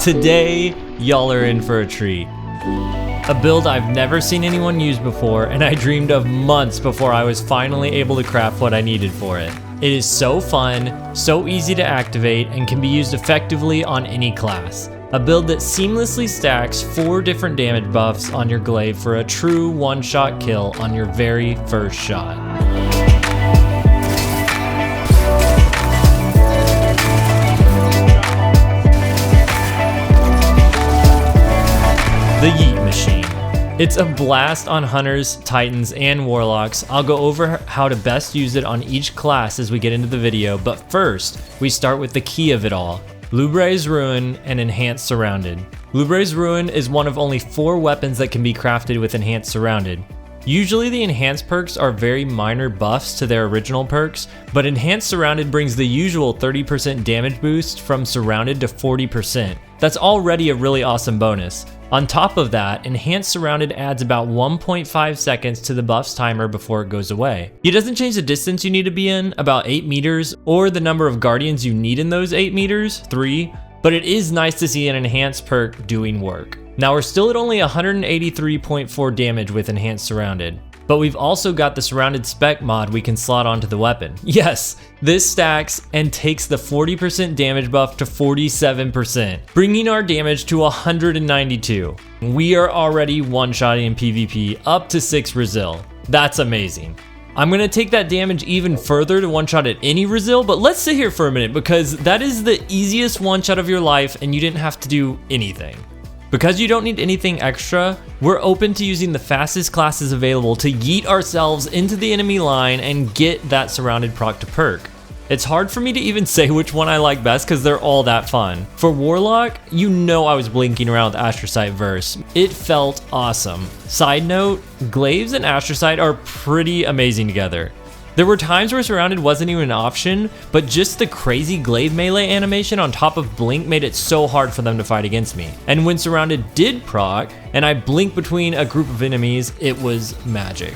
Today, y'all are in for a treat. A build I've never seen anyone use before, and I dreamed of months before I was finally able to craft what I needed for it. It is so fun, so easy to activate, and can be used effectively on any class. A build that seamlessly stacks 4 different damage buffs on your Glaive for a true one-shot kill on your very first shot. The YEET Machine. It's a blast on Hunters, Titans, and Warlocks. I'll go over how to best use it on each class as we get into the video, but first, we start with the key of it all. Lubrae's Ruin and Enhanced Surrounded. Lubrae's Ruin is one of only 4 weapons that can be crafted with Enhanced Surrounded. Usually the enhanced perks are very minor buffs to their original perks, but Enhanced Surrounded brings the usual 30% damage boost from Surrounded to 40%. That's already a really awesome bonus. On top of that, Enhanced Surrounded adds about 1.5 seconds to the buff's timer before it goes away. It doesn't change the distance you need to be in, about 8 meters, or the number of guardians you need in those 8 meters, 3, but it is nice to see an enhanced perk doing work. Now we're still at only 183.4 damage with Enhanced Surrounded, but we've also got the Surrounded Spec mod we can slot onto the weapon. Yes, this stacks and takes the 40% damage buff to 47%, bringing our damage to 192. We are already one-shotting in PvP up to 6 Resil. That's amazing. I'm gonna take that damage even further to one-shot at any Resil, but let's sit here for a minute because that is the easiest one-shot of your life and you didn't have to do anything. Because you don't need anything extra, we're open to using the fastest classes available to yeet ourselves into the enemy line and get that Surrounded proc to perk. It's hard for me to even say which one I like best because they're all that fun. For Warlock, you know I was blinking around with Astrocyte Verse. It felt awesome. Side note, Glaives and Astrocyte are pretty amazing together. There were times where Surrounded wasn't even an option, but just the crazy Glaive melee animation on top of Blink made it so hard for them to fight against me. And when Surrounded did proc, and I blinked between a group of enemies, it was magic.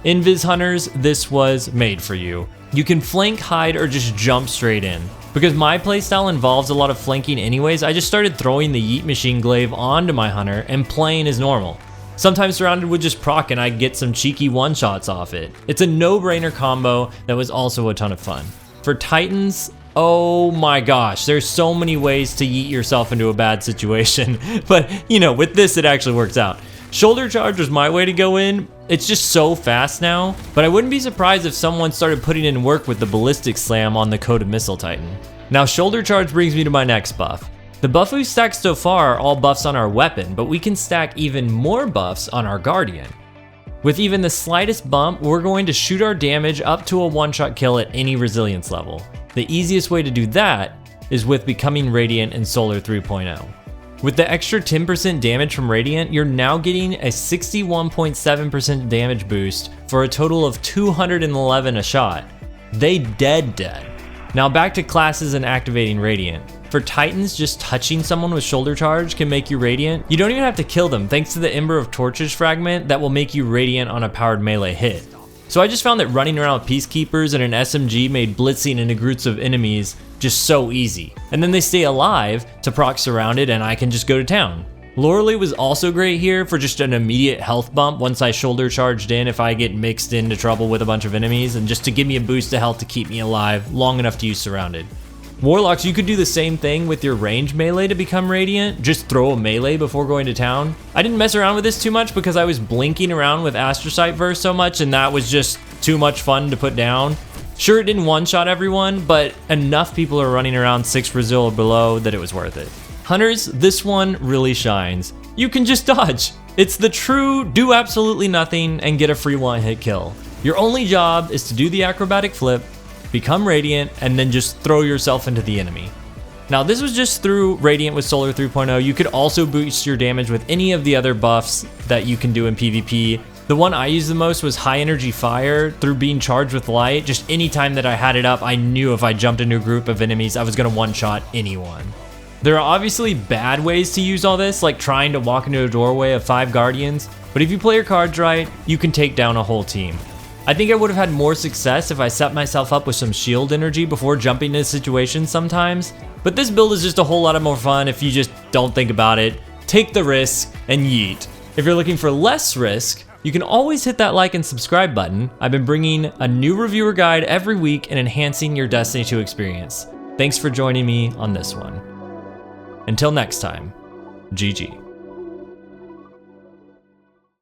Invis Hunters, this was made for you. You can flank, hide, or just jump straight in. Because my playstyle involves a lot of flanking anyways, I just started throwing the YEET Machine Glaive onto my Hunter and playing as normal. Sometimes Surrounded would just proc and I'd get some cheeky one-shots off it. It's a no-brainer combo that was also a ton of fun. For Titans, oh my gosh, there's so many ways to yeet yourself into a bad situation. But, you know, with this it actually works out. Shoulder Charge was my way to go in. It's just so fast now, but I wouldn't be surprised if someone started putting in work with the Ballistic Slam on the Coated Missile Titan. Now Shoulder Charge brings me to my next buff. The buff we've stacked so far are all buffs on our weapon, but we can stack even more buffs on our Guardian. With even the slightest bump, we're going to shoot our damage up to a one-shot kill at any resilience level. The easiest way to do that is with becoming Radiant in Solar 3.0. With the extra 10% damage from Radiant, you're now getting a 61.7% damage boost for a total of 211 a shot. They dead. Now back to classes and activating Radiant. For Titans, just touching someone with Shoulder Charge can make you Radiant. You don't even have to kill them thanks to the Ember of Torches fragment that will make you Radiant on a powered melee hit. So I just found that running around with Peacekeepers and an SMG made blitzing into groups of enemies just so easy. And then they stay alive to proc Surrounded and I can just go to town. Lorelei was also great here for just an immediate health bump once I shoulder charged in if I get mixed into trouble with a bunch of enemies, and just to give me a boost of health to keep me alive long enough to use Surrounded. Warlocks, you could do the same thing with your range melee to become Radiant. Just throw a melee before going to town. I didn't mess around with this too much because I was blinking around with Astrocyte Verse so much and that was just too much fun to put down. Sure, it didn't one-shot everyone, but enough people are running around 6 Resil or below that it was worth it. Hunters, this one really shines. You can just dodge. It's the true do absolutely nothing and get a free one-hit kill. Your only job is to do the acrobatic flip, become Radiant, and then just throw yourself into the enemy. Now this was just through Radiant with Solar 3.0. You could also boost your damage with any of the other buffs that you can do in PvP. The one I used the most was High Energy Fire through being charged with light. Just anytime that I had it up, I knew if I jumped into a group of enemies, I was gonna one-shot anyone. There are obviously bad ways to use all this, like trying to walk into a doorway of 5 Guardians, but if you play your cards right, you can take down a whole team. I think I would have had more success if I set myself up with some shield energy before jumping into situations sometimes, but this build is just a whole lot more fun if you just don't think about it, take the risk, and yeet. If you're looking for less risk, you can always hit that like and subscribe button. I've been bringing a new reviewer guide every week and enhancing your Destiny 2 experience. Thanks for joining me on this one. Until next time, GG.